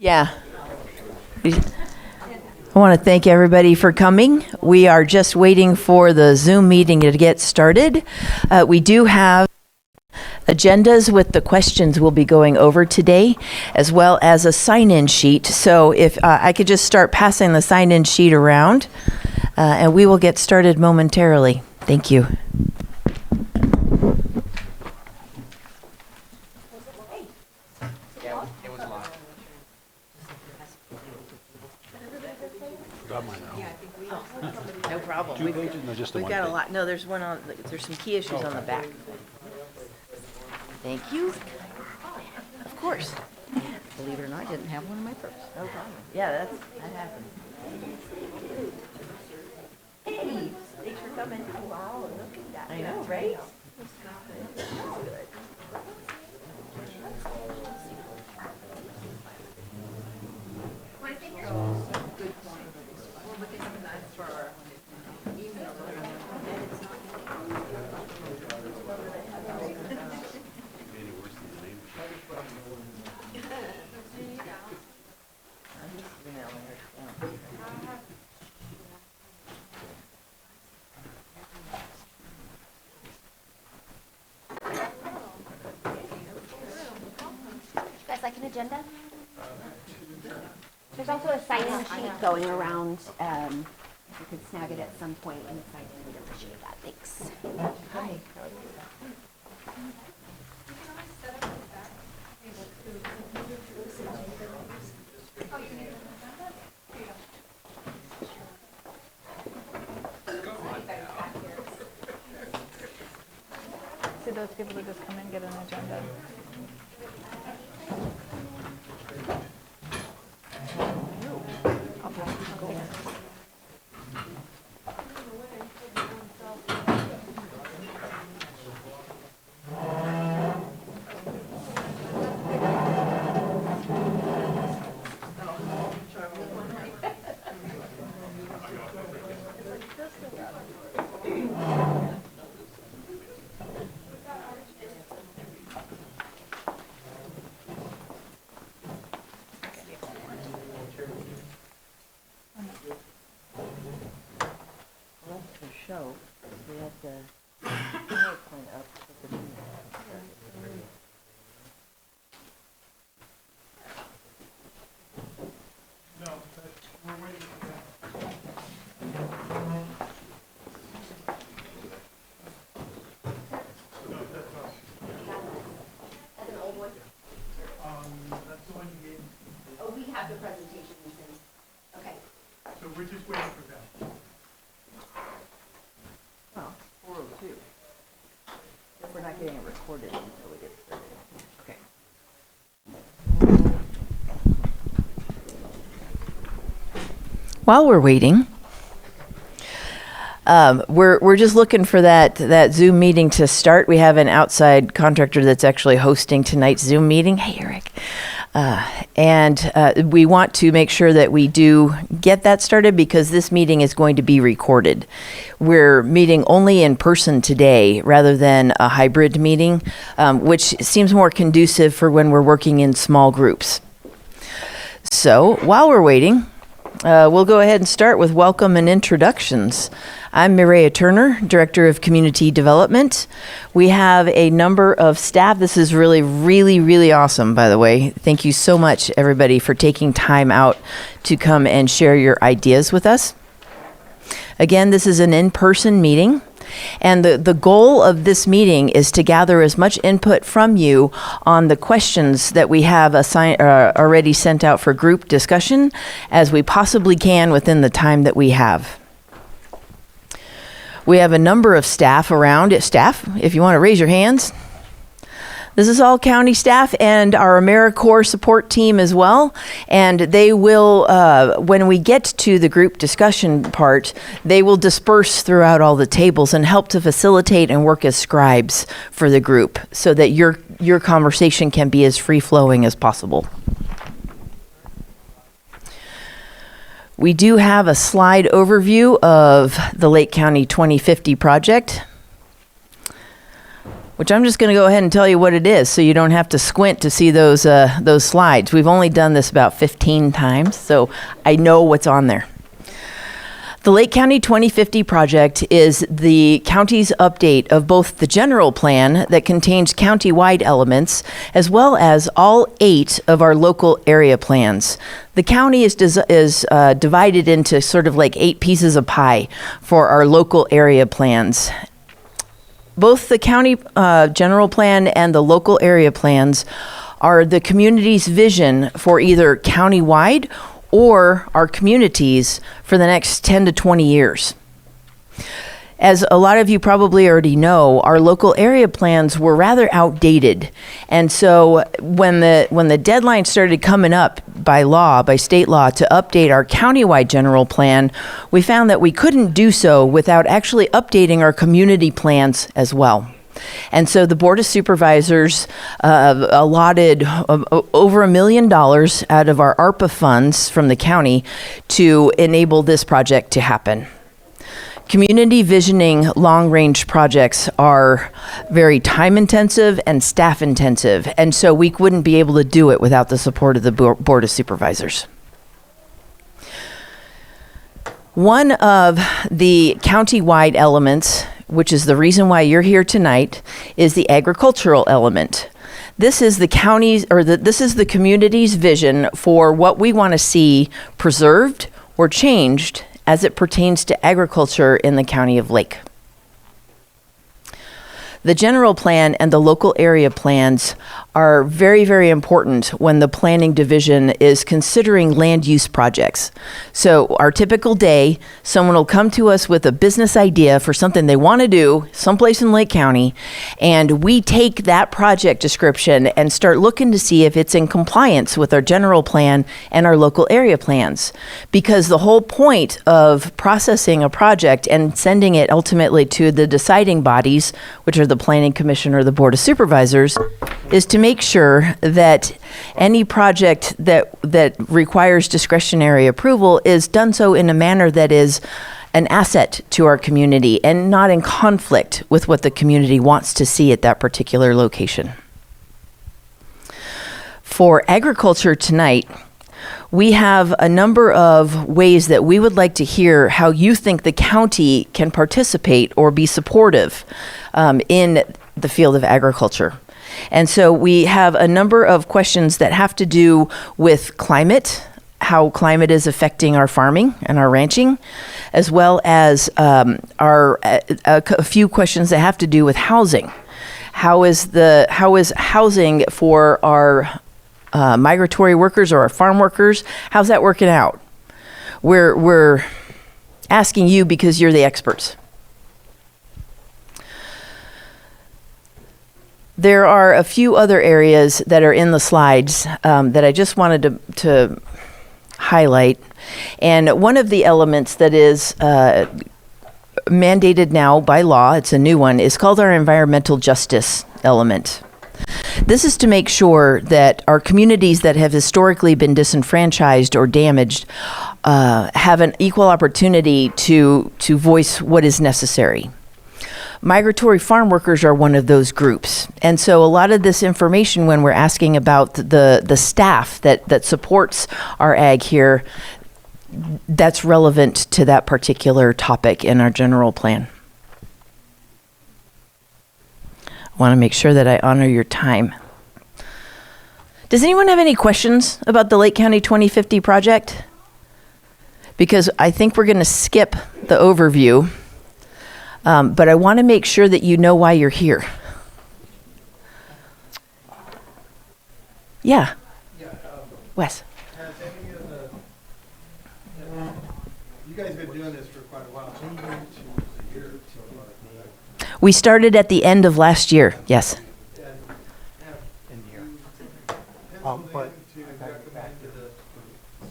Yeah. I want to thank everybody for coming. We are just waiting for the Zoom meeting to get started. We do have agendas with the questions we'll be going over today, as well as a sign-in sheet. So if I could just start passing the sign-in sheet around, and we will get started momentarily. Thank you. No problem. Two pages? No, just the We've one got a page. lot. No, there's one on. There's some key issues on the back. Thank you. Of course. Believe it or not, I didn't have one in my purse. No problem. Yeah, that happened. Hey, thanks for coming. Wow, look at that. I know, right? You guys like an agenda? There's also a sign-in sheet going around. You can snag it at some point in the sign-in. We'd appreciate that. Thanks. See those people that just come in and get an agenda. Show. We have the PowerPoint up. That's an old one. Oh, we have the presentation. Okay. So we're just waiting for that. Oh, 4:02. We're not getting it recorded until we get started. Okay. While we're waiting, we're just looking for that Zoom meeting to start. We have an outside contractor that's actually hosting tonight's Zoom meeting. Hey, Eric. And we want to make sure that we do get that started because this meeting is going to be recorded. We're meeting only in person today rather than a hybrid meeting, which seems more conducive for when we're working in small groups. So while we're waiting, we'll go ahead and start with welcome and introductions. I'm Mireya Turner, Director of Community Development. We have a number of staff. This is really awesome, by the way. Thank you so much, everybody, for taking time out to come and share your ideas with us. Again, this is an in-person meeting. And the goal of this meeting is to gather as much input from you on the questions that we have already sent out for group discussion as we possibly can within the time that we have. We have a number of staff around. Staff, if you want to raise your hands. This is all county staff and our AmeriCorps support team as well. And they will, when we get to the group discussion part, they will disperse throughout all the tables and help to facilitate and work as scribes for the group so that your conversation can be as free-flowing as possible. We do have a slide overview of the Lake County 2050 project. which I'm just going to go ahead and tell you what it is so you don't have to squint to see those slides. We've only done this about 15 times, so I know what's on there. The Lake County 2050 project is the county's update of both the general plan that contains county-wide elements, as well as all 8 of our local area plans. The county is divided into sort of like 8 pieces of pie for our local area plans. Both the county general plan and the local area plans are the community's vision for either county-wide or our communities for the next 10 to 20 years. As a lot of you probably already know, our local area plans were rather outdated. And so when the deadline started coming up by state law, to update our countywide general plan, we found that we couldn't do so without actually updating our community plans as well. And so the Board of Supervisors allotted over $1 million out of our ARPA funds from the county to enable this project to happen. Community visioning long-range projects are very time-intensive and staff-intensive, and so we wouldn't be able to do it without the support of the Board of Supervisors. One of the county-wide elements, which is the reason why you're here tonight, is the agricultural element. This is the county's, this is the community's vision for what we want to see preserved or changed as it pertains to agriculture in the county of Lake. The general plan and the local area plans are very, very important when the planning division is considering land use projects. So our typical day, someone will come to us with a business idea for something they want to do someplace in Lake County, and we take that project description and start looking to see if it's in compliance with our general plan and our local area plans. Because the whole point of processing a project and sending it ultimately to the deciding bodies, which are the Planning Commission or the Board of Supervisors, is to make sure that any project that requires discretionary approval is done so in a manner that is an asset to our community and not in conflict with what the community wants to see at that particular location. For agriculture tonight, we have a number of ways that we would like to hear how you think the county can participate or be supportive in the field of agriculture. And so we have a number of questions that have to do with climate, how climate is affecting our farming and our ranching, as well as a few questions that have to do with housing. How is housing for our migratory workers or our farm workers? How's that working out? We're asking you because you're the experts. There are a few other areas that are in the slides that I just wanted to highlight. And one of the elements that is mandated now by law, it's a new one, is called our environmental justice element. This is to make sure that our communities that have historically been disenfranchised or damaged have an equal opportunity to voice what is necessary. Migratory farm workers are one of those groups. And so a lot of this information, when we're asking about the staff that supports our ag here, that's relevant to that particular topic in our general plan. I want to make sure that I honor your time. Does anyone have any questions about the Lake County 2050 project? Because I think we're going to skip the overview. But I want to make sure that you know why you're here. Yeah. Wes. Has any of the, you guys have been doing this for quite a while, so you've been to a year so far, correct? We started at the end of last year, yes. And have you penciled but in to recommend to the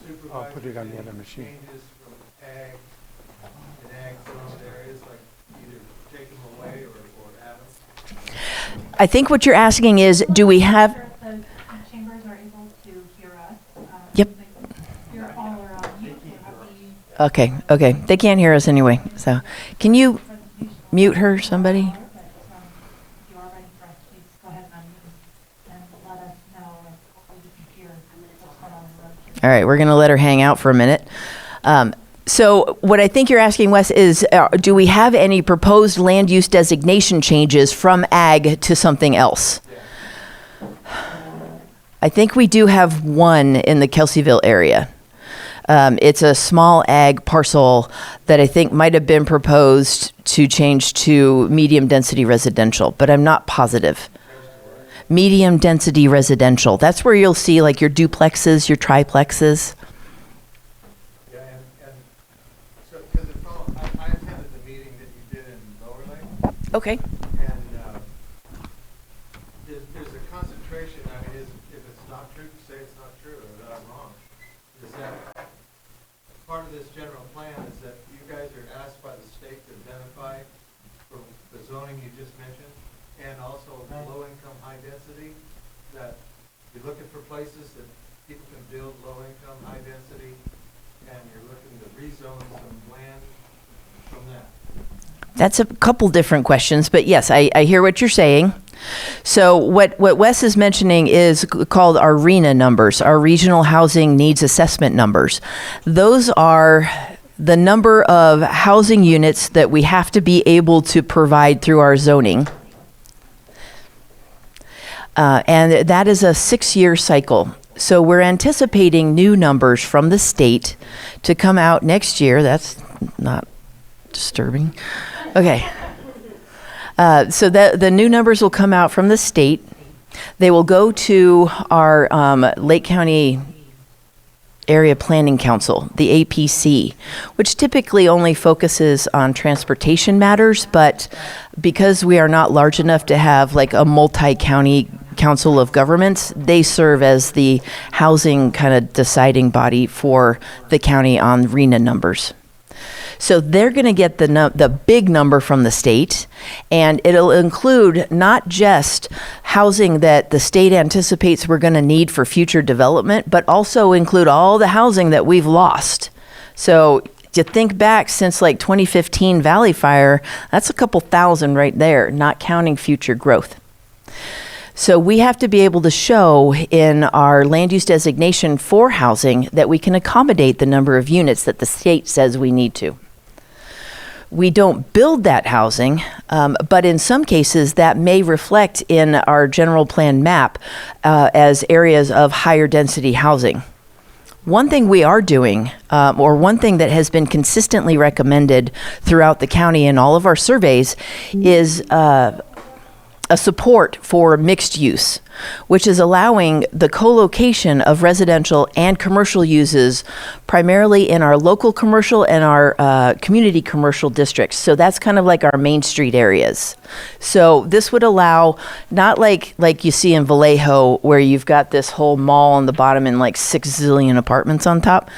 supervisor I'll put it on the other machine. changes from ag and ag zone areas, like either take them away or add them? I think what you're asking is, do we have... The chambers are able to hear us. Yep. You're all around mute. So have we Okay. They can't hear us anyway. So can you mute her, somebody? you are ready for All right, we're going to let her hang out for a minute. So what I think you're asking, Wes, is do we have any proposed land use designation changes from ag to something else? I think we do have one in the Kelseyville area. It's a small ag parcel that I think might have been proposed to change to medium density residential, but I'm not positive. Medium density residential. That's where you'll see like your duplexes, your triplexes. Yeah, and so, because I attended the meeting that you did in Lower Lake, Okay. and there's a concentration, I mean, if it's not true, say it's not true, or that I'm wrong, is that part of this general plan is that you guys are asked by the state to identify for the zoning you just mentioned, and also low-income, high-density, that you're looking for places that people can build low-income, high-density, and you're looking to rezone some land from that. That's a couple different questions, but yes, I hear what you're saying. So what Wes is mentioning is called our RHNA numbers, our Regional Housing Needs Assessment numbers. Those are the number of housing units that we have to be able to provide through our zoning. And that is a 6-year cycle. So we're anticipating new numbers from the state to come out next year. That's not disturbing. Okay. So the new numbers will come out from the state. They will go to our Lake County Area Planning Council, the APC, which typically only focuses on transportation matters, but because we are not large enough to have like a multi-county council of governments, they serve as the housing kind of deciding body for the county on RHNA numbers. So they're going to get the big number from the state, and it'll include not just housing that the state anticipates we're going to need for future development, but also include all the housing that we've lost. So to think back since like 2015 Valley Fire, that's a couple thousand right there, not counting future growth. So we have to be able to show in our land use designation for housing that we can accommodate the number of units that the state says we need to. We don't build that housing, but in some cases that may reflect in our general plan map as areas of higher density housing. One thing we are doing, or one thing that has been consistently recommended throughout the county in all of our surveys, is a support for mixed use, which is allowing the co-location of residential and commercial uses primarily in our local commercial and our community commercial districts. So that's kind of like our Main Street areas. So this would allow, not like you see in Vallejo where you've got this whole mall on the bottom and like 6 zillion apartments on top.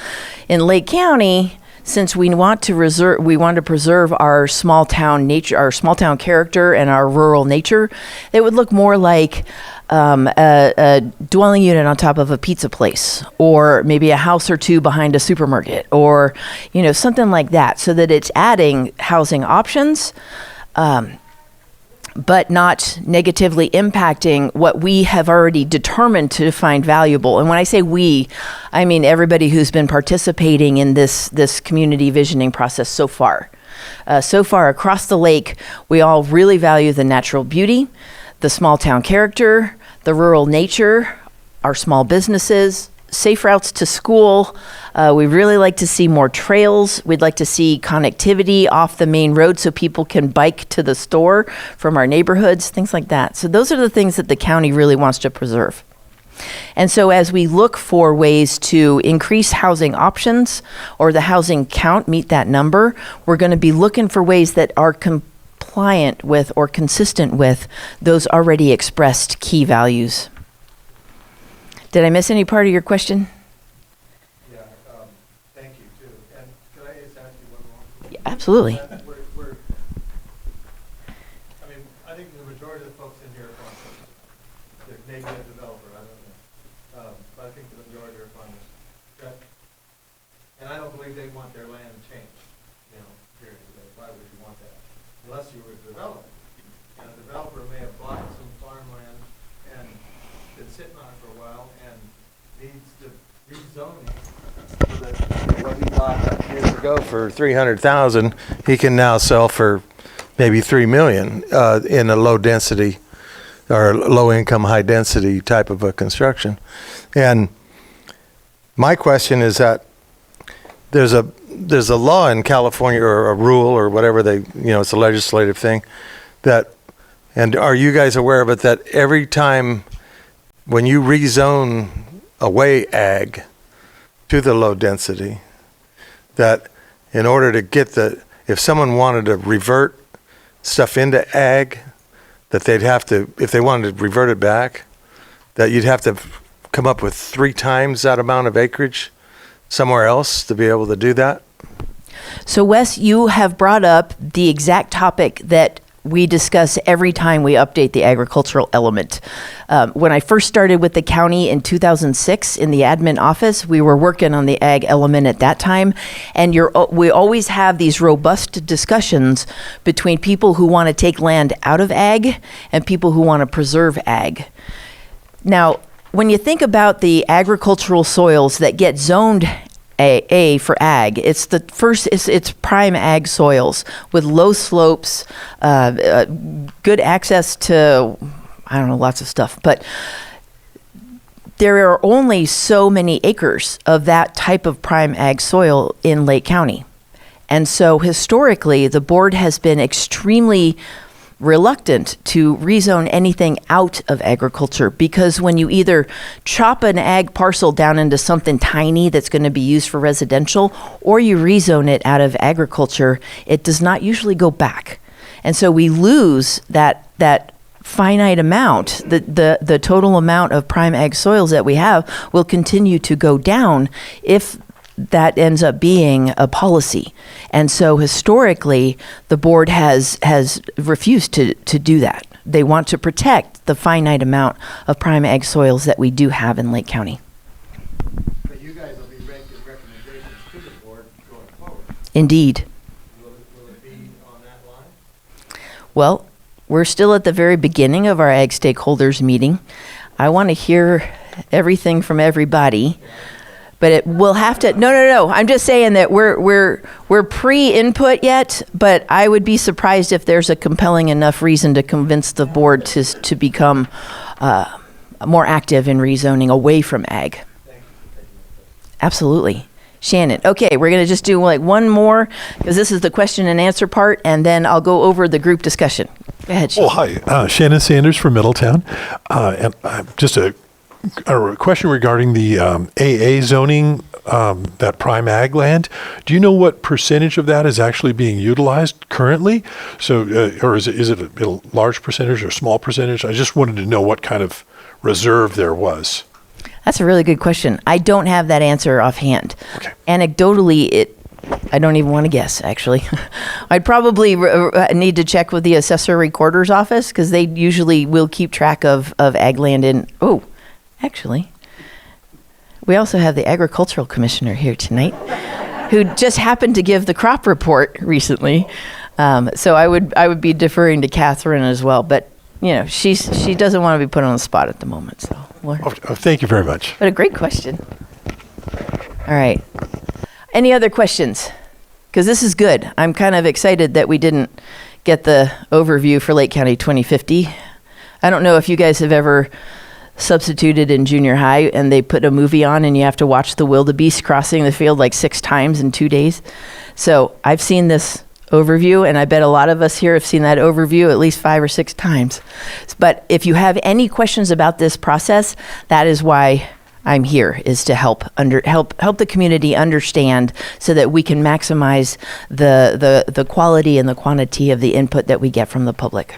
In Lake County, since we want to preserve our small town nature, our small town character, and our rural nature, it would look more like a dwelling unit on top of a pizza place, or maybe a house or two behind a supermarket, or something like that, so that it's adding housing options, but not negatively impacting what we have already determined to find valuable. And when I say we, I mean everybody who's been participating in this community visioning process so far. So far across the lake, we all really value the natural beauty, the small town character, the rural nature, our small businesses, safe routes to school. We really like to see more trails. We'd like to see connectivity off the main road so people can bike to the store from our neighborhoods, things like that. So those are the things that the county really wants to preserve. And so as we look for ways to increase housing options or the housing count, meet that number, we're going to be looking for ways that are compliant with or consistent with those already expressed key values. Did I miss any part of your question? Yeah, thank you too. And could I just ask you one more? Yeah, absolutely. I mean, I think the majority of the folks in here are farmers. There may be a developer, I don't know. But I think the majority are farmers. And I don't believe they want their land changed, period. Why would you want that? Unless you were a developer. And a developer may have bought some farmland and been sitting on it for a while and needs rezoning, so that what he bought years ago for 300,000, he can now sell for maybe 3 million in a low density or low income, high density type of a construction. And my question is that there's a law in California, or a rule, or whatever it's a legislative thing, that, and are you guys aware of it, that every time when you rezone away ag to the low density, that in order to get if someone wanted to revert stuff into ag, that they'd have to, if they wanted to revert it back, that you'd have to come up with 3 times that amount of acreage somewhere else to be able to do that? So Wes, you have brought up the exact topic that we discuss every time we update the agricultural element. When I first started with the county in 2006 in the admin office, we were working on the ag element at that time. And we always have these robust discussions between people who want to take land out of ag and people who want to preserve ag. Now, when you think about the agricultural soils that get zoned A for ag, it's it's prime ag soils with low slopes, good access to, I don't know, lots of stuff. But there are only so many acres of that type of prime ag soil in Lake County. And so historically, the board has been extremely reluctant to rezone anything out of agriculture, because when you either chop an ag parcel down into something tiny that's going to be used for residential, or you rezone it out of agriculture, it does not usually go back. And so we lose that finite amount. The total amount of prime ag soils that we have will continue to go down if that ends up being a policy. And so historically, the board has refused to do that. They want to protect the finite amount of prime ag soils that we do have in Lake County. But you guys will be making recommendations to the board going forward. Indeed. Will it be on that line? Well, we're still at the very beginning of our ag stakeholders meeting. I want to hear everything from everybody. But it will have to. No. I'm just saying that we're pre-input yet. But I would be surprised if there's a compelling enough reason to convince the board to become more active in rezoning away from ag. Absolutely, Shannon. Okay, we're gonna just do like one more, because this is the question and answer part, and then I'll go over the group discussion. Go ahead, Shannon. Hi, Shannon Sanders from Middletown, and just a question regarding the AA zoning, that prime ag land. Do you know what percentage of that is actually being utilized currently? So, or is it a large percentage or small percentage? I just wanted to know what kind of reserve there was. That's a really good question. I don't have that answer offhand. Okay. Anecdotally, I don't even want to guess, actually. I'd probably need to check with the assessor recorder's office, because they usually will keep track of ag land actually, we also have the agricultural commissioner here tonight, who just happened to give the crop report recently. So I would be deferring to Catherine as well, but she doesn't want to be put on the spot at the moment. So Thank you very much. But a great question. All right. Any other questions? Because this is good. I'm kind of excited that we didn't get the overview for Lake County 2050. I don't know if you guys have ever substituted in junior high and they put a movie on and you have to watch the wildebeest crossing the field like 6 times in 2 days. So I've seen this overview, and I bet a lot of us here have seen that overview at least 5 or 6 times. But if you have any questions about this process, that is why I'm here, is to help the community understand, so that we can maximize the quality and the quantity of the input that we get from the public.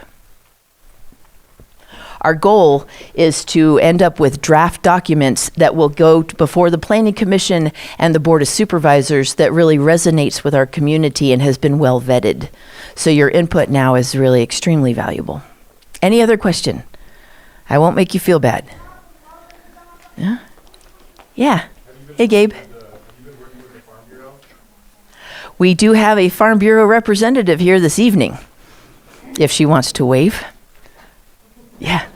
Our goal is to end up with draft documents that will go before the Planning Commission and the Board of Supervisors that really resonates with our community and has been well vetted. So your input now is really extremely valuable. Any other question? I won't make you feel bad. Yeah? Yeah. Hey, Gabe. We do have a Farm Bureau representative here this evening, if she wants to wave. Yeah.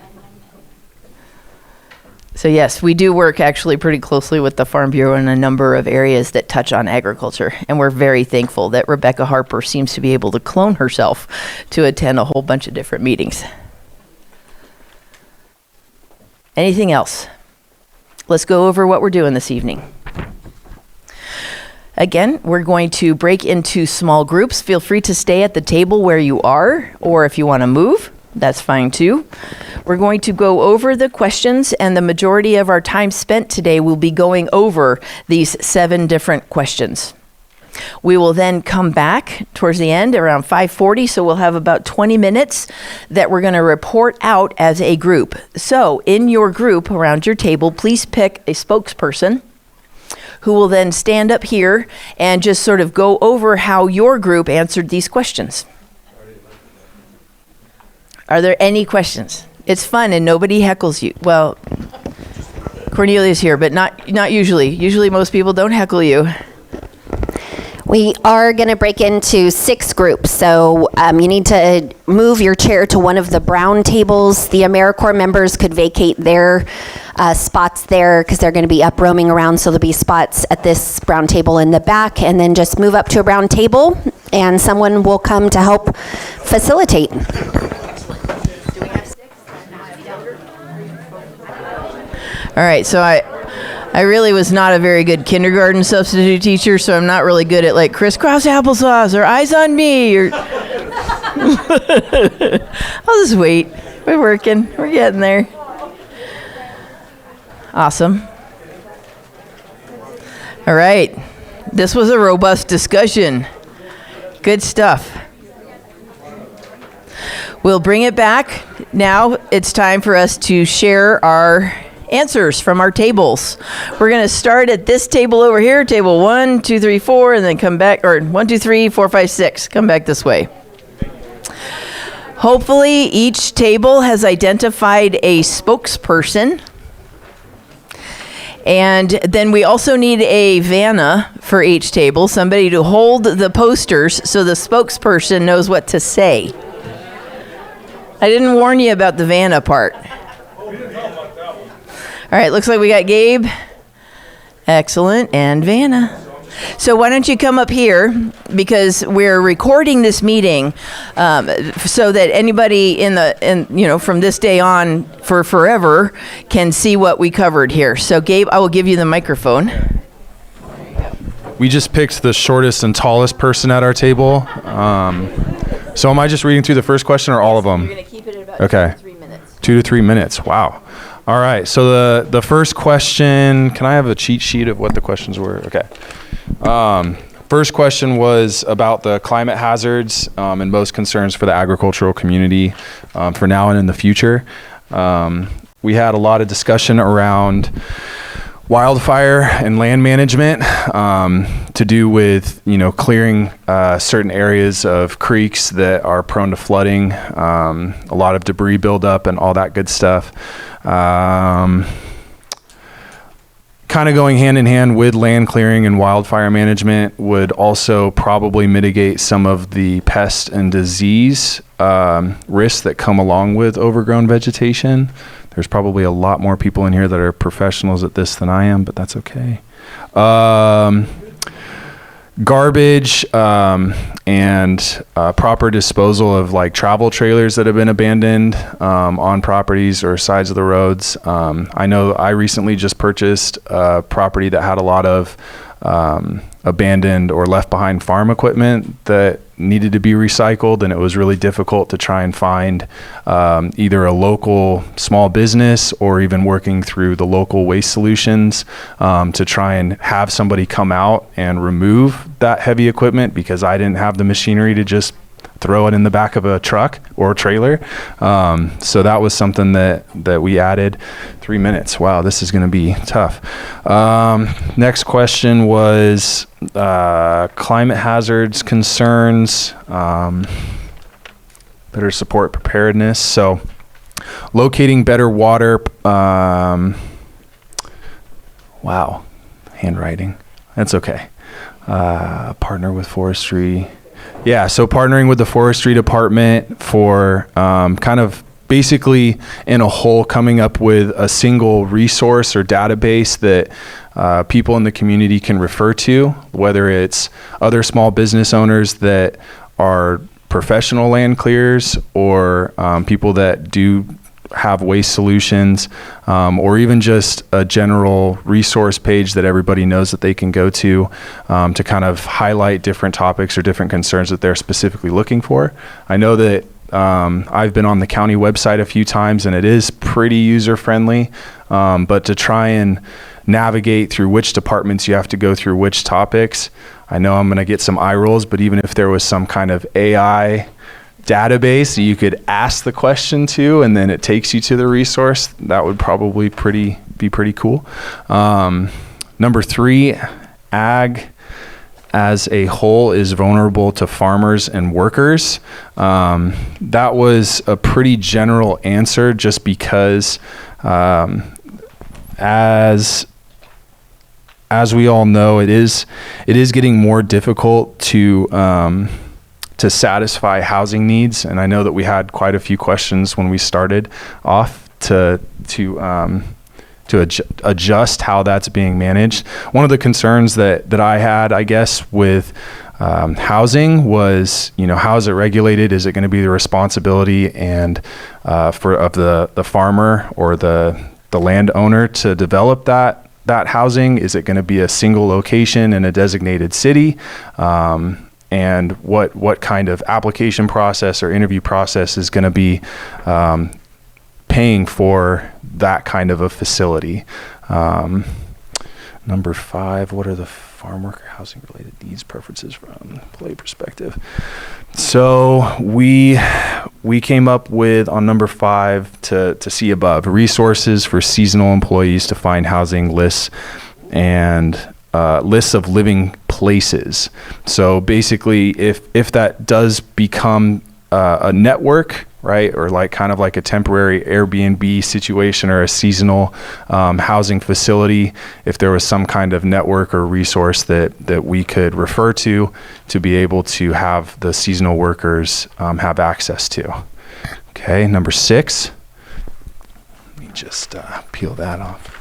So So yes, we do work actually pretty closely with the Farm Bureau in a number of areas that touch on agriculture. And we're very thankful that Rebecca Harper seems to be able to clone herself to attend a whole bunch of different meetings. Anything else? Let's go over what we're doing this evening. Again, we're going to break into small groups. Feel free to stay at the table where you are, or if you want to move, that's fine too. We're going to go over the questions, and the majority of our time spent today will be going over these 7 different questions. We will then come back towards the end around 5:40, so we'll have about 20 minutes that we're going to report out as a group. So in your group around your table, please pick a spokesperson who will then stand up here and just sort of go over how your group answered these questions. Are there any questions? It's fun and nobody heckles you. Well, Cornelia's here, but not usually. Usually most people don't heckle you. We are going to break into 6 groups, so you need to move your chair to one of the brown tables. The AmeriCorps members could vacate their spots there because they're going to be up roaming around, so there'll be spots at this brown table in the back, and then just move up to a brown table, and someone will come to help facilitate. All right, so I really was not a very good kindergarten substitute teacher, so I'm not really good at like crisscross applesauce or eyes on me or I'll just wait. We're working. We're getting there. Awesome. All right. This was a robust discussion. Good stuff. We'll bring it back. Now it's time for us to share our answers from our tables. We're going to start at this table over here, table 1, 2, 3, 4, and then come back, or 1, 2, 3, 4, 5, 6. Come back this way. Hopefully each table has identified a spokesperson. And then we also need a Vanna for each table, somebody to hold the posters so the spokesperson knows what to say. I didn't warn you about the Vanna part. All right, looks like we got Gabe, excellent, and Vanna. So why don't you come up here, because we're recording this meeting so that anybody from this day on for forever can see what we covered here. So Gabe, I will give you the microphone. We just picked the shortest and tallest person at our table. So am I just reading through the first question or all of them? You're going to keep it at about okay. 2 to 3 minutes. 2 to 3 minutes. Wow. All right. So the first question, can I have a cheat sheet of what the questions were? Okay. First question was about the climate hazards and most concerns for the agricultural community for now and in the future. We had a lot of discussion around wildfire and land management to do with, clearing certain areas of creeks that are prone to flooding, a lot of debris buildup and all that good stuff. Kind of going hand in hand with land clearing and wildfire management would also probably mitigate some of the pest and disease risks that come along with overgrown vegetation. There's probably a lot more people in here that are professionals at this than I am, but that's okay. Garbage and proper disposal of like travel trailers that have been abandoned on properties or sides of the roads. I know I recently just purchased a property that had a lot of abandoned or left behind farm equipment that needed to be recycled, and it was really difficult to try and find either a local small business or even working through the local waste solutions to try and have somebody come out and remove that heavy equipment, because I didn't have the machinery to just throw it in the back of a truck or a trailer. So that was something that we added. 3 minutes. Wow, this is going to be tough. Next question was climate hazards concerns, better support preparedness. So locating better water. Wow, handwriting. That's okay. Partner with forestry. Yeah, so partnering with the forestry department for kind of basically in a whole coming up with a single resource or database that people in the community can refer to, whether it's other small business owners that are professional land clears or people that do have waste solutions, or even just a general resource page that everybody knows that they can go to kind of highlight different topics or different concerns that they're specifically looking for. I know that I've been on the county website a few times and it is pretty user friendly, but to try and navigate through which departments you have to go through which topics, I know I'm going to get some eye rolls, but even if there was some kind of AI database that you could ask the question to and then it takes you to the resource, that would probably be pretty cool. Number 3, ag as a whole is vulnerable to farmers and workers. That was a pretty general answer just because as we all know, it is getting more difficult to satisfy housing needs, and I know that we had quite a few questions when we started off to adjust how that's being managed. One of the concerns that I had, I guess, with housing was, how is it regulated? Is it going to be the responsibility and of the farmer or the landowner to develop that housing? Is it going to be a single location in a designated city? And what kind of application process or interview process is going to be paying for that kind of a facility? Number 5, what are the farm worker housing related needs preferences from employee perspective? So we came up with, on number 5, to see above, resources for seasonal employees to find housing lists and lists of living places. So basically, if that does become a network, right, or kind of like a temporary Airbnb situation or a seasonal housing facility, if there was some kind of network or resource that we could refer to be able to have the seasonal workers have access to. Okay, number 6. Let me just peel that off.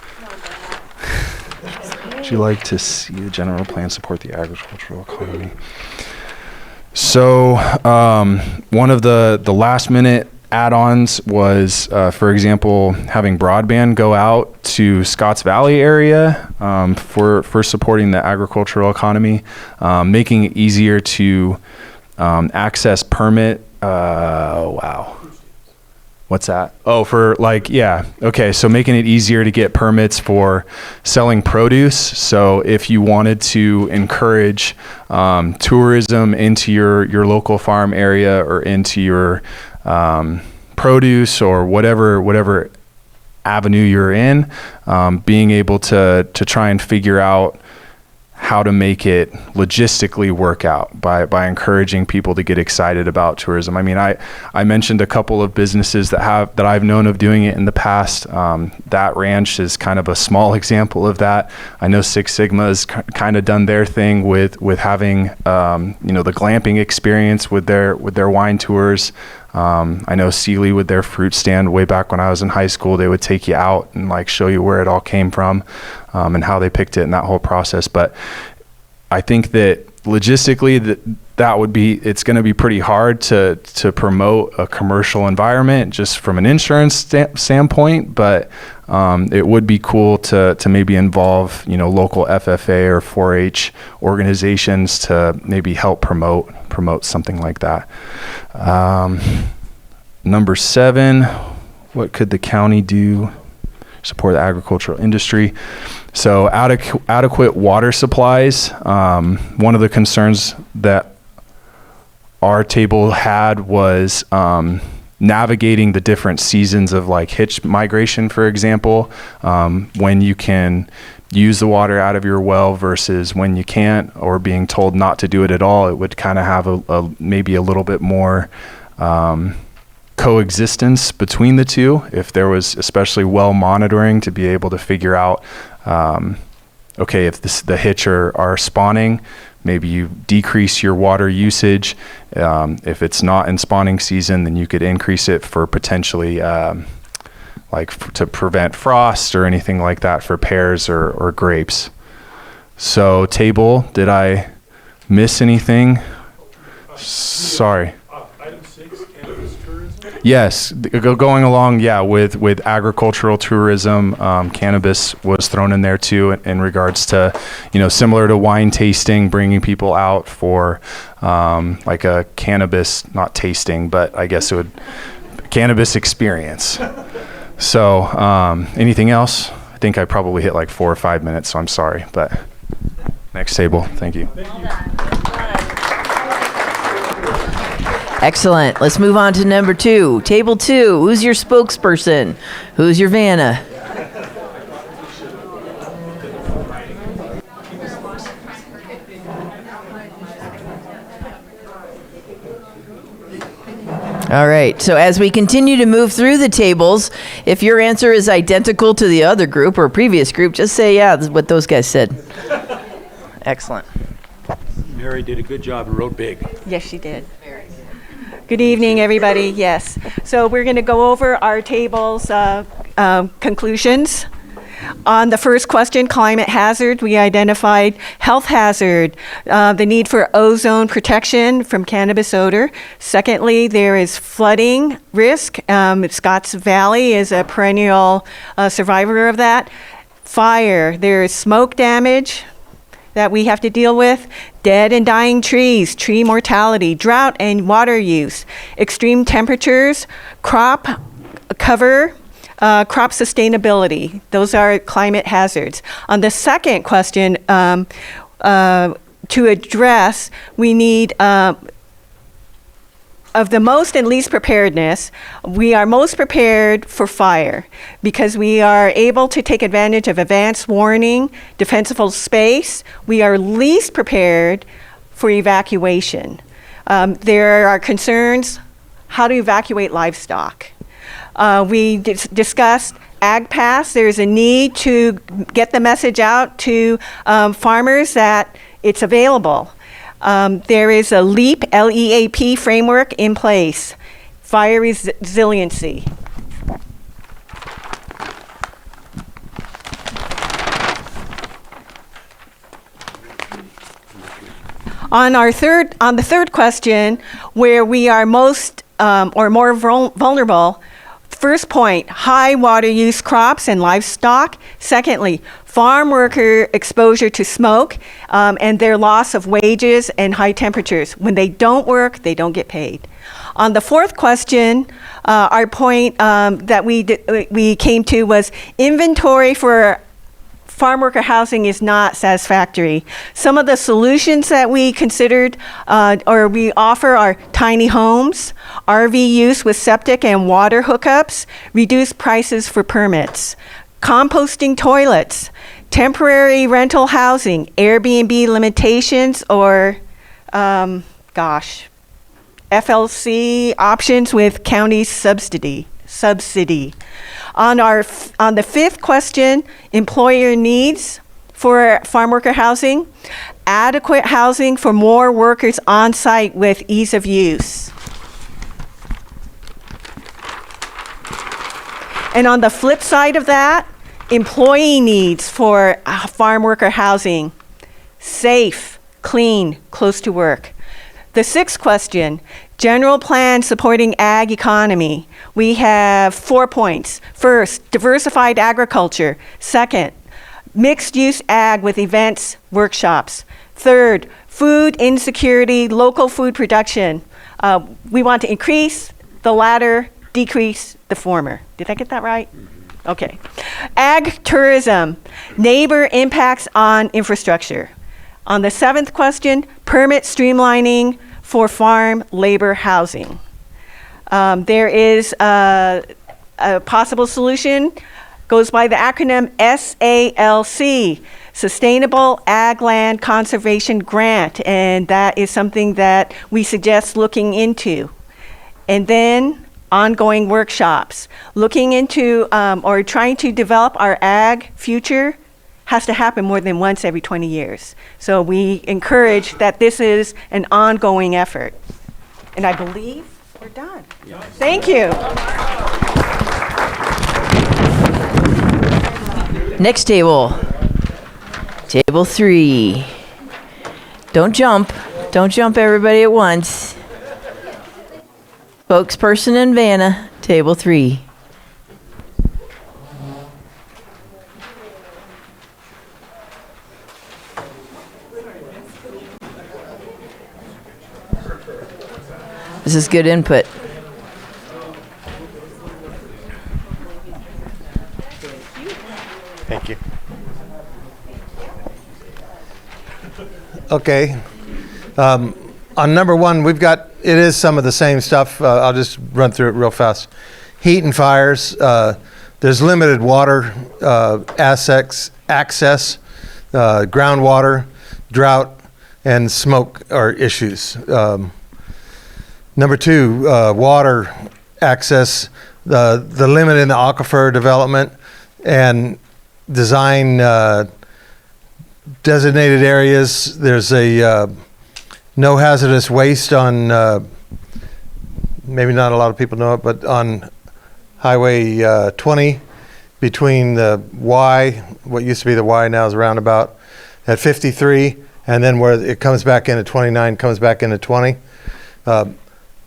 Would you like to see the general plan support the agricultural economy? So one of the last minute add-ons was, for example, having broadband go out to Scotts Valley area for supporting the agricultural economy, making it easier to access permit. Wow. What's that? Oh, for okay. So making it easier to get permits for selling produce. So if you wanted to encourage tourism into your local farm area or into your produce or whatever avenue you're in, being able to try and figure out how to make it logistically work out by encouraging people to get excited about tourism. I mean, I mentioned a couple of businesses that I've known of doing it in the past. That ranch is kind of a small example of that. I know Six Sigma has kind of done their thing with having the glamping experience with their wine tours. I know Sealy with their fruit stand way back when I was in high school, they would take you out and show you where it all came from and how they picked it and that whole process. But I think that logistically it's going to be pretty hard to promote a commercial environment just from an insurance standpoint, but it would be cool to maybe involve local FFA or 4-H organizations to maybe help promote something like that. Number 7, what could the county do to support the agricultural industry? So adequate water supplies. One of the concerns that our table had was navigating the different seasons of hitch migration, for example, when you can use the water out of your well versus when you can't, or being told not to do it at all. It would kind of have maybe a little bit more coexistence between the two, if there was especially well monitoring to be able to figure out, okay, if the hitch are spawning, maybe you decrease your water usage. If it's not in spawning season, then you could increase it for potentially to prevent frost or anything like that for pears or grapes. So table, did I miss anything? Sorry. Item 6, cannabis tourism? Yes, going along, with agricultural tourism, cannabis was thrown in there too in regards to, similar to wine tasting, bringing people out for like a cannabis, not tasting, but I guess it would, cannabis experience. So anything else? I think I probably hit like 4 or 5 minutes, so I'm sorry, but next table, thank you. Excellent. Let's move on to number 2. Table 2. Who's your spokesperson? Who's your Vanna? All right. So as we continue to move through the tables, if your answer is identical to the other group or previous group, just say, yeah, this is what those guys said. Excellent. Mary did a good job and wrote big. Yes, she did. Good evening, everybody. Yes. So we're going to go over our table's conclusions. On the first question, climate hazard, we identified health hazard, the need for ozone protection from cannabis odor. Secondly, there is flooding risk. Scotts Valley is a perennial survivor of that. Fire, there is smoke damage that we have to deal with, dead and dying trees, tree mortality, drought and water use, extreme temperatures, crop cover, crop sustainability. Those are climate hazards. On the second question, to address, we need of the most and least preparedness, we are most prepared for fire because we are able to take advantage of advanced warning, defensible space. We are least prepared for evacuation. There are concerns how to evacuate livestock. We discussed Ag Pass. There's a need to get the message out to farmers that it's available. There is a LEAP, L-E-A-P framework in place. Fire resiliency. On the third question, where we are most or more vulnerable, first point, high water use crops and livestock. Secondly, farm worker exposure to smoke and their loss of wages and high temperatures. When they don't work, they don't get paid. On the fourth question, our point that we came to was inventory for farm worker housing is not satisfactory. Some of the solutions that we considered or we offer are tiny homes, RV use with septic and water hookups, reduced prices for permits, composting toilets, temporary rental housing, Airbnb limitations, or FLC options with county subsidy. On the fifth question, employer needs for farm worker housing, adequate housing for more workers on site with ease of use. And on the flip side of that, employee needs for farm worker housing, safe, clean, close to work. The sixth question, general plan supporting ag economy. We have 4 points. First, diversified agriculture. Second, mixed use ag with events, workshops. Third, food insecurity, local food production. We want to increase the latter, decrease the former. Did I get that right? Mm-hmm. Okay. Ag tourism, neighbor impacts on infrastructure. On the seventh question, permit streamlining for farm labor housing. There is a possible solution, goes by the acronym SALC, Sustainable Ag Land Conservation Grant, and that is something that we suggest looking into. And then ongoing workshops, looking into or trying to develop our ag future has to happen more than once every 20 years. So we encourage that this is an ongoing effort. And I believe we're done. Thank you. Next table. Table 3. Don't jump. Don't jump everybody at once. Spokesperson in Vanna, table 3. This is good input. Thank you. Okay. On number 1, we've got, it is some of the same stuff. I'll just run through it real fast. Heat and fires. There's limited water access, groundwater, drought, and smoke are issues. Number 2, water access, the limit in the aquifer development, and design designated areas. There's a no hazardous waste on, maybe not a lot of people know it, but on Highway 20 between the Y, what used to be the Y now is a roundabout, at 53, and then where it comes back into 29, comes back into 20.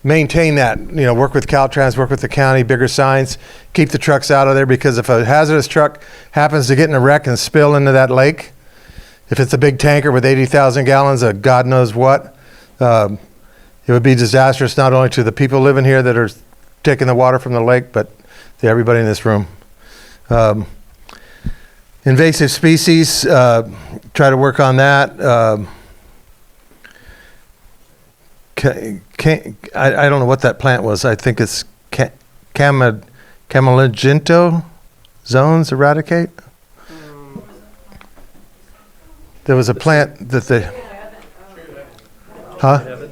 Maintain that, work with Caltrans, work with the county, bigger signs, keep the trucks out of there, because if a hazardous truck happens to get in a wreck and spill into that lake, if it's a big tanker with 80,000 gallons of God knows what, it would be disastrous not only to the people living here that are taking the water from the lake, but to everybody in this room. Invasive species, try to work on that. I don't know what that plant was. I think it's Cameligento zones eradicate. There was a plant that they... Huh?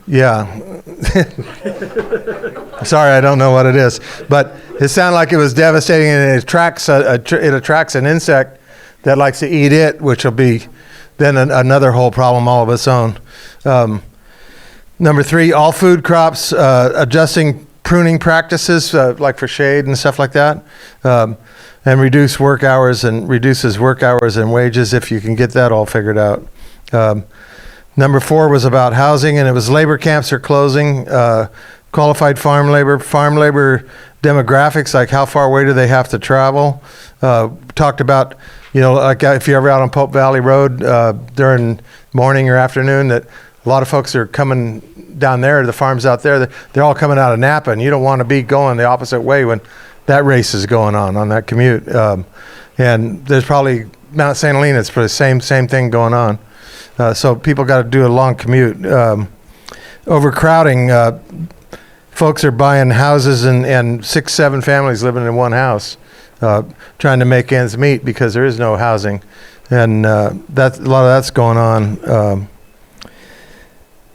Yeah. Sorry, I don't know what it is. But it sounded like it was devastating, and it attracts an insect that likes to eat it, which will be then another whole problem all of its own. Number 3, all food crops, adjusting pruning practices, like for shade and stuff like that, and reduces work hours and wages if you can get that all figured out. Number 4 was about housing, and it was labor camps are closing, qualified farm labor demographics, like how far away do they have to travel. Talked about, like if you're ever out on Pope Valley Road during morning or afternoon, that a lot of folks are coming down there, the farms out there, they're all coming out of Napa, and you don't want to be going the opposite way when that race is going on that commute. And there's probably Mount St. Helena, it's for the same thing going on. So people got to do a long commute. Overcrowding, folks are buying houses and 6-7 families living in one house, trying to make ends meet because there is no housing. And a lot of that's going on.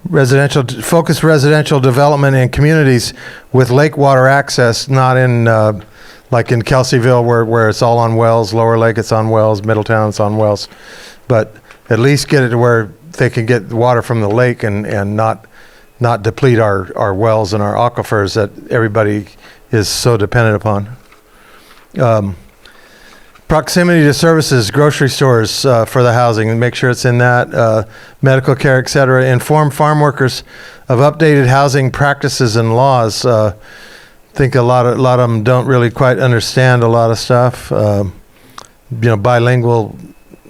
Focused residential development in communities with lake water access, not in like in Kelseyville where it's all on wells, Lower Lake it's on wells, Middletown it's on wells, but at least get it to where they can get water from the lake and not deplete our wells and our aquifers that everybody is so dependent upon. Proximity to services, grocery stores for the housing, and make sure it's in that, medical care, et cetera. Inform farm workers of updated housing practices and laws. I think a lot of them don't really quite understand a lot of stuff. Bilingual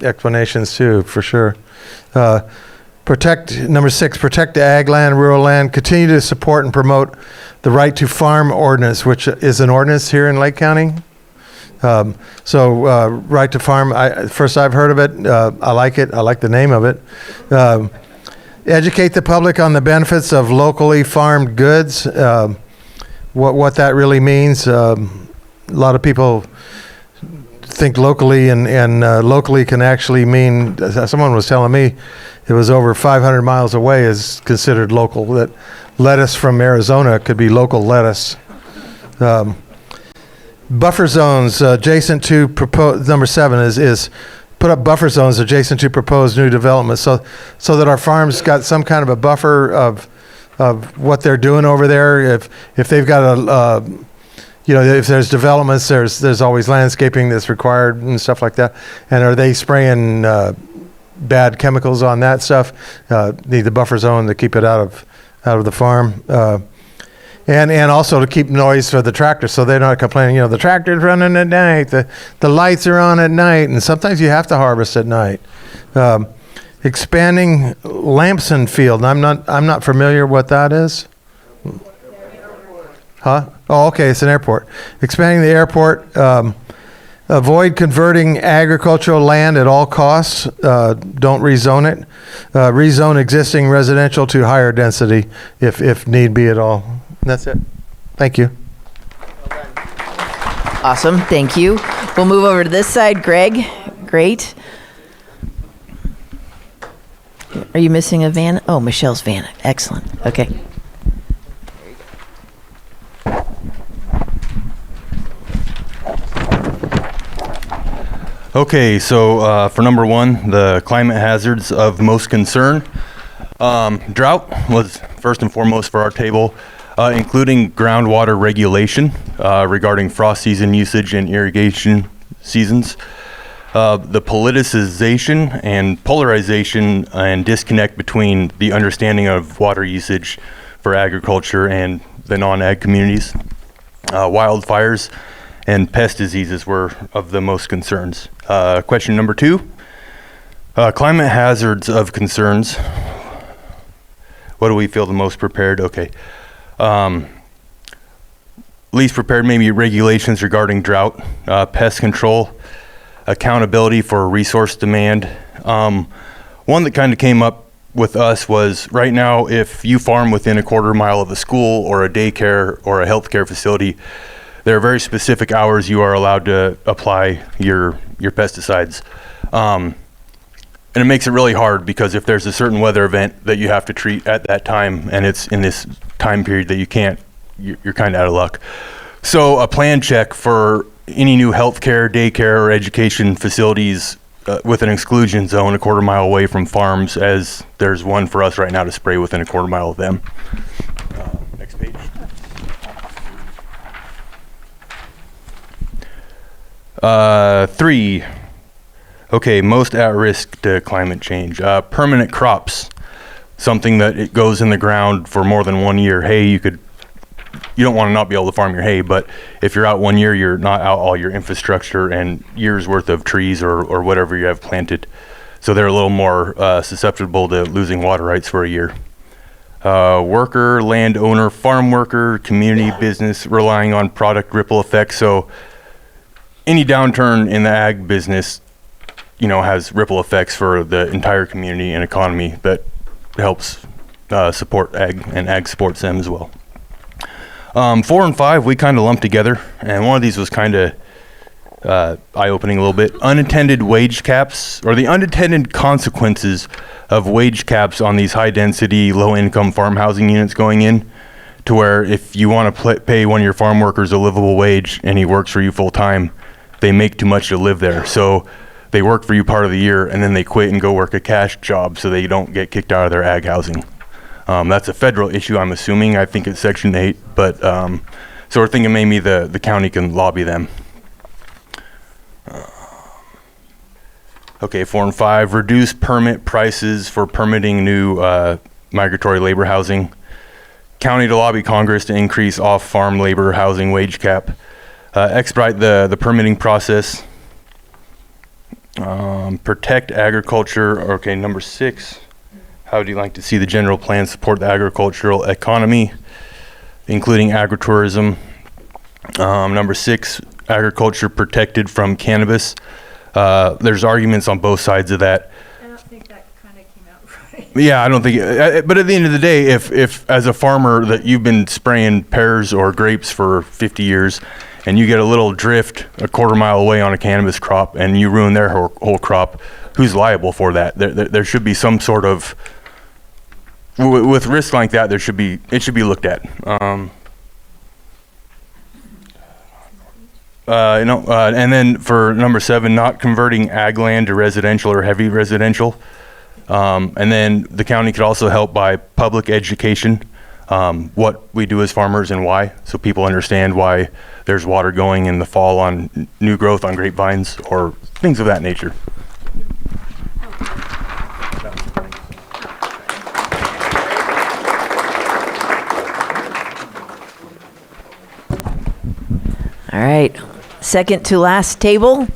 explanations too, for sure. Number 6, protect the ag land, rural land. Continue to support and promote the right to farm ordinance, which is an ordinance here in Lake County. Right to farm, first I've heard of it. I like it. I like the name of it. Educate the public on the benefits of locally farmed goods, what that really means. A lot of people think locally and locally can actually mean, someone was telling me it was over 500 miles away is considered local, that lettuce from Arizona could be local lettuce. buffer zones adjacent to proposed, number 7 is put up buffer zones adjacent to proposed new development, so that our farms got some kind of a buffer of what they're doing over there. If they've got if there's developments, there's always landscaping that's required and stuff like that. And are they spraying bad chemicals on that stuff? Need the buffer zone to keep it out of the farm. And also to keep noise for the tractor, so they're not complaining, the tractor's running at night, the lights are on at night, and sometimes you have to harvest at night. Expanding Lamson Field, I'm not familiar what that is. Huh? Oh, okay, it's an airport. Expanding the airport, avoid converting agricultural land at all costs. Don't rezone it. Rezone existing residential to higher density if need be at all. And that's it. Thank you. Awesome. Thank you. We'll move over to this side. Greg, great. Are you missing a Vanna? Oh, Michelle's Vanna. Excellent. Okay. Okay, so for number 1, the climate hazards of most concern. Drought was first and foremost for our table, including groundwater regulation regarding frost season usage and irrigation seasons. The politicization and polarization and disconnect between the understanding of water usage for agriculture and the non-ag communities. Wildfires and pest diseases were of the most concerns. Question number 2, climate hazards of concerns. What do we feel the most prepared? Okay. Least prepared, maybe regulations regarding drought, pest control, accountability for resource demand. One that kind of came up with us was, right now, if you farm within a quarter mile of a school or a daycare or a healthcare facility, there are very specific hours you are allowed to apply your pesticides. And it makes it really hard, because if there's a certain weather event that you have to treat at that time, and it's in this time period that you can't, you're kind of out of luck. So a plan check for any new healthcare, daycare, or education facilities with an exclusion zone a quarter mile away from farms, as there's one for us right now to spray within a quarter mile of them. Next page. Three. Okay, most at risk to climate change. Permanent crops, something that it goes in the ground for more than 1 year. Hay, you don't want to not be able to farm your hay, but if you're out 1 year, you're not out all your infrastructure and years worth of trees or whatever you have planted. So they're a little more susceptible to losing water rights for a year. Worker, landowner, farm worker, community business relying on product ripple effects. So any downturn in the ag business, has ripple effects for the entire community and economy that helps support ag, and ag supports them as well. 4 and 5 we kind of lumped together, and one of these was kind of eye-opening a little bit. Unintended wage caps, or the unintended consequences of wage caps on these high-density, low-income farm housing units going in, to where if you want to pay one of your farm workers a livable wage and he works for you full-time, they make too much to live there. So they work for you part of the year, and then they quit and go work a cash job so they don't get kicked out of their ag housing. That's a federal issue, I'm assuming. I think it's Section 8, but so we're thinking maybe the county can lobby them. Okay, 4 and 5, reduce permit prices for permitting new migratory labor housing. County to lobby Congress to increase off-farm labor housing wage cap. Expedite the permitting process. Protect agriculture. Okay, number 6. How would you like to see the general plan support the agricultural economy, including agritourism? Number 6, agriculture protected from cannabis. There's arguments on both sides of that. I don't think that kind of came out right. Yeah, I don't think, but at the end of the day, if as a farmer that you've been spraying pears or grapes for 50 years, and you get a little drift a quarter mile away on a cannabis crop and you ruin their whole crop, who's liable for that? There should be some sort of, with risks like that, it should be looked at. And then for number 7, not converting ag land to residential or heavy residential. And then the county could also help by public education, what we do as farmers and why, so people understand why there's water going in the fall on new growth on grapevines or things of that nature. All right. Second to last table.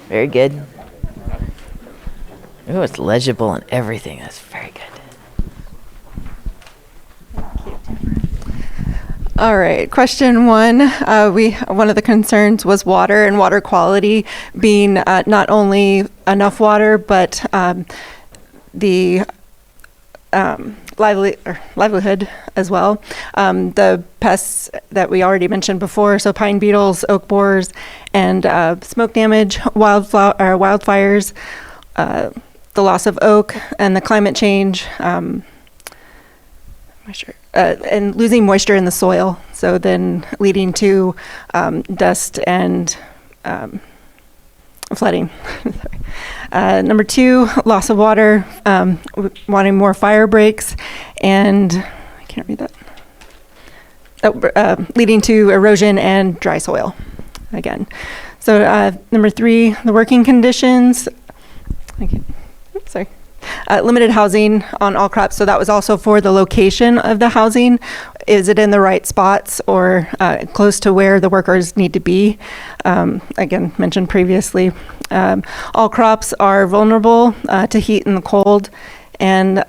Very good. Oh, it's legible and everything. That's very good. All right, question 1. One of the concerns was water and water quality being not only enough water, but the livelihood as well. The pests that we already mentioned before, so pine beetles, oak borers, and smoke damage, wildfires, the loss of oak, and the climate change. And losing moisture in the soil, so then leading to dust and flooding. Number 2, loss of water, wanting more fire breaks, and I can't read that. Leading to erosion and dry soil again. So number 3, the working conditions. Limited housing on all crops. So that was also for the location of the housing. Is it in the right spots or close to where the workers need to be? Again, mentioned previously. All crops are vulnerable to heat and the cold, and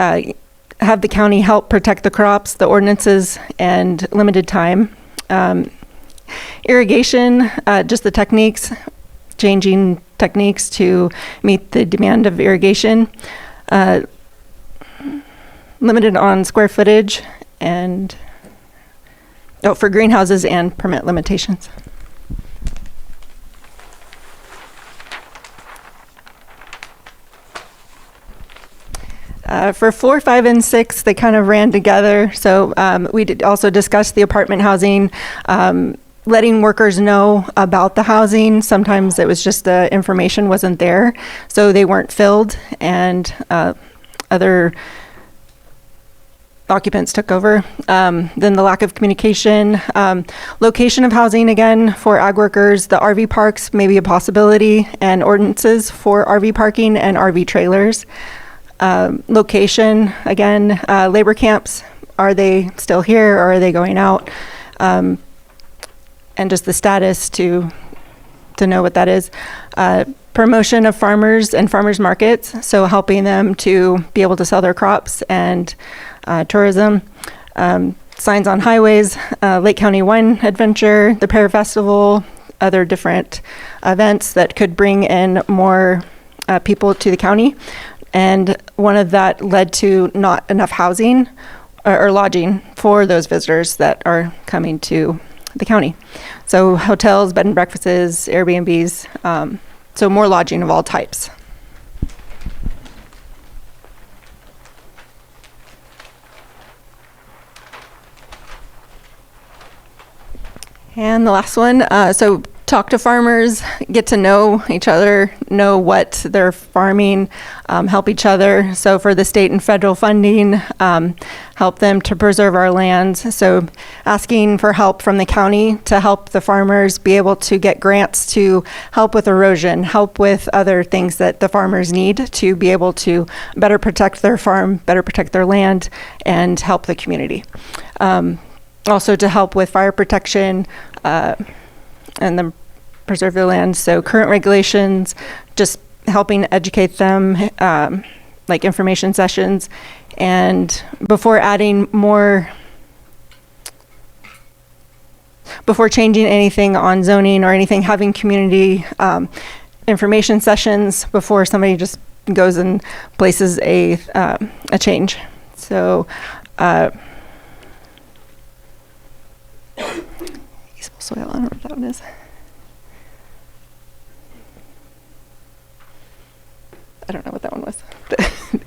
have the county help protect the crops, the ordinances, and limited time. Irrigation, just the techniques, changing techniques to meet the demand of irrigation. Limited on square footage and for greenhouses and permit limitations. For 4, 5, and 6, they kind of ran together. So we did also discuss the apartment housing, letting workers know about the housing. Sometimes it was just the information wasn't there, so they weren't filled, and other occupants took over. Then the lack of communication, location of housing again for ag workers, the RV parks may be a possibility, and ordinances for RV parking and RV trailers. Location, again, labor camps, are they still here or are they going out? And just the status to know what that is. Promotion of farmers and farmers markets, so helping them to be able to sell their crops, and tourism. Signs on highways, Lake County Wine Adventure, the Pear Festival, other different events that could bring in more people to the county. And one of that led to not enough housing or lodging for those visitors that are coming to the county. So hotels, bed and breakfasts, Airbnbs, so more lodging of all types. And the last one, so talk to farmers, get to know each other, know what they're farming, help each other. So for the state and federal funding, help them to preserve our lands. So asking for help from the county to help the farmers be able to get grants to help with erosion, help with other things that the farmers need to be able to better protect their farm, better protect their land, and help the community. Also to help with fire protection, and then preserve their land. So current regulations, just helping educate them, like information sessions, and before adding more, before changing anything on zoning or anything, having community information sessions before somebody just goes and places a change. So useful soil, I don't know what that one is. I don't know what that one was.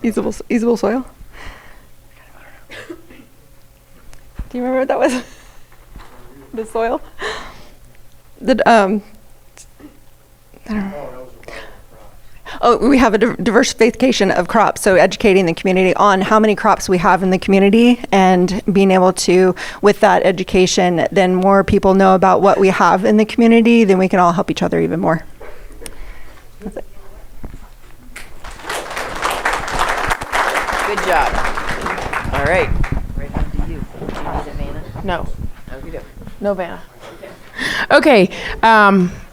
Easable soil? Do you remember what that was? The soil? I don't know. Oh, we have a diversification of crops, so educating the community on how many crops we have in the community and being able to, with that education, then more people know about what we have in the community, then we can all help each other even more. That's it. Good job. All right. Right on to you. Do you need it, Vanna? No. Oh, you do. No, Vanna. Okay.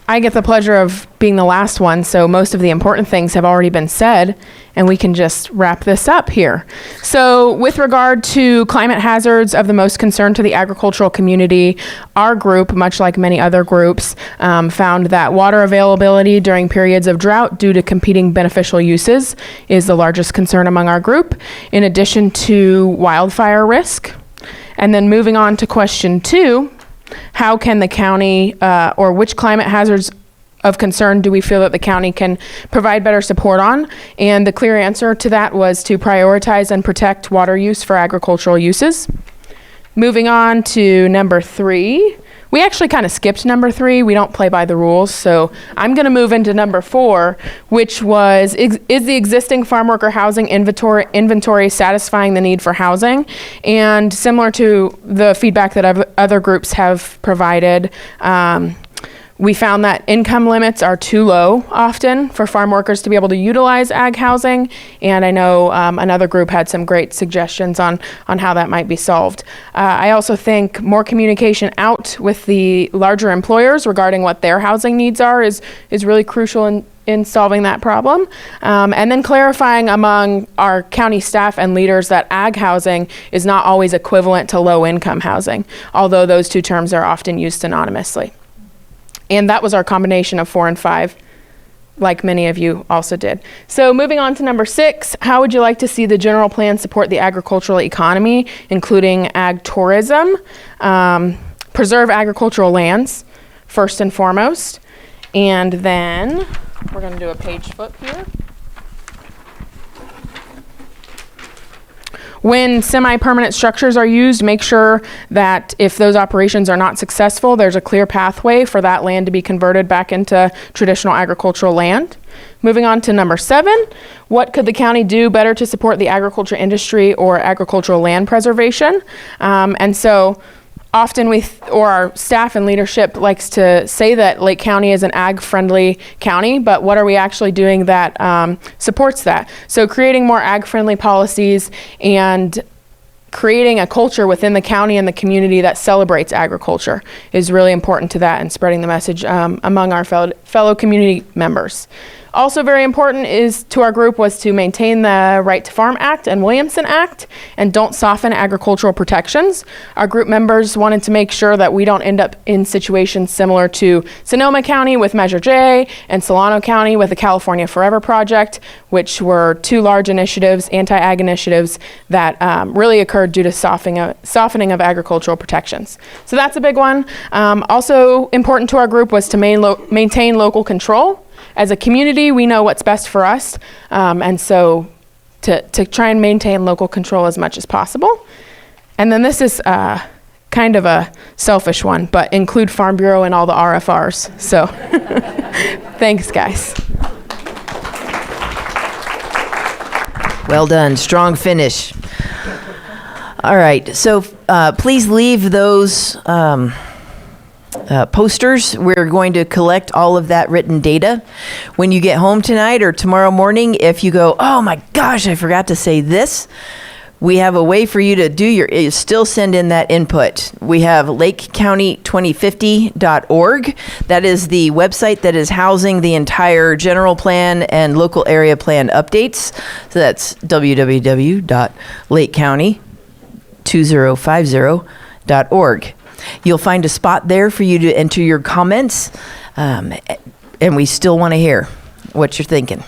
I get the pleasure of being the last one, so most of the important things have already been said, and we can just wrap this up here. So with regard to climate hazards of the most concern to the agricultural community, our group, much like many other groups, found that water availability during periods of drought due to competing beneficial uses is the largest concern among our group, in addition to wildfire risk. And then moving on to question 2, how can the county, or which climate hazards of concern do we feel that the county can provide better support on? And the clear answer to that was to prioritize and protect water use for agricultural uses. Moving on to number 3. We actually kind of skipped number 3. We don't play by the rules, so I'm going to move into number 4, which was, is the existing farm worker housing inventory satisfying the need for housing? And similar to the feedback that other groups have provided, we found that income limits are too low often for farm workers to be able to utilize ag housing, and I know another group had some great suggestions on how that might be solved. I also think more communication out with the larger employers regarding what their housing needs are is really crucial in solving that problem. And then clarifying among our county staff and leaders that ag housing is not always equivalent to low income housing, although those two terms are often used synonymously. And that was our combination of 4 and 5, like many of you also did. So moving on to number 6, how would you like to see the general plan support the agricultural economy, including ag tourism, preserve agricultural lands, first and foremost, and then we're going to do a page flip here. When semi-permanent structures are used, make sure that if those operations are not successful, there's a clear pathway for that land to be converted back into traditional agricultural land. Moving on to number 7, what could the county do better to support the agriculture industry or agricultural land preservation? And so often our staff and leadership likes to say that Lake County is an ag-friendly county, but what are we actually doing that supports that? So creating more ag-friendly policies and creating a culture within the county and the community that celebrates agriculture is really important to that, and spreading the message among our fellow community members. Also very important is to our group was to maintain the Right to Farm Act and Williamson Act, and don't soften agricultural protections. Our group members wanted to make sure that we don't end up in situations similar to Sonoma County with Measure J and Solano County with the California Forever Project, which were 2 large initiatives, anti-ag initiatives, that really occurred due to softening of agricultural protections. So that's a big one. Also important to our group was to maintain local control. As a community, we know what's best for us, and so to try and maintain local control as much as possible. And then this is kind of a selfish one, but include Farm Bureau in all the RFRs. So thanks, guys. Well done. Strong finish. All right. So please leave those posters. We're going to collect all of that written data. When you get home tonight or tomorrow morning, if you go, oh my gosh, I forgot to say this, we have a way for you to do still send in that input. We have lakecounty2050.org. That is the website that is housing the entire general plan and local area plan updates. So that's www.lakecounty2050.org. You'll find a spot there for you to enter your comments, and we still want to hear what you're thinking.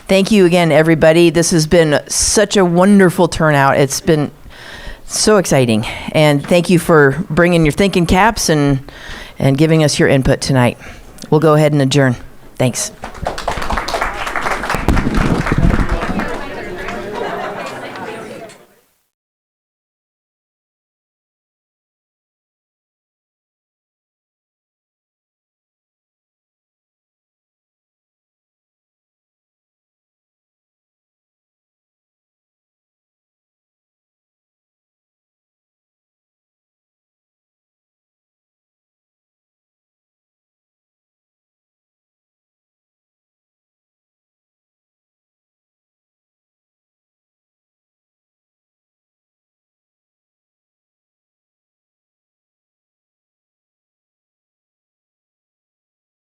Thank you again, everybody. This has been such a wonderful turnout. It's been so exciting, and thank you for bringing your thinking caps and giving us your input tonight. We'll go ahead and adjourn. Thanks.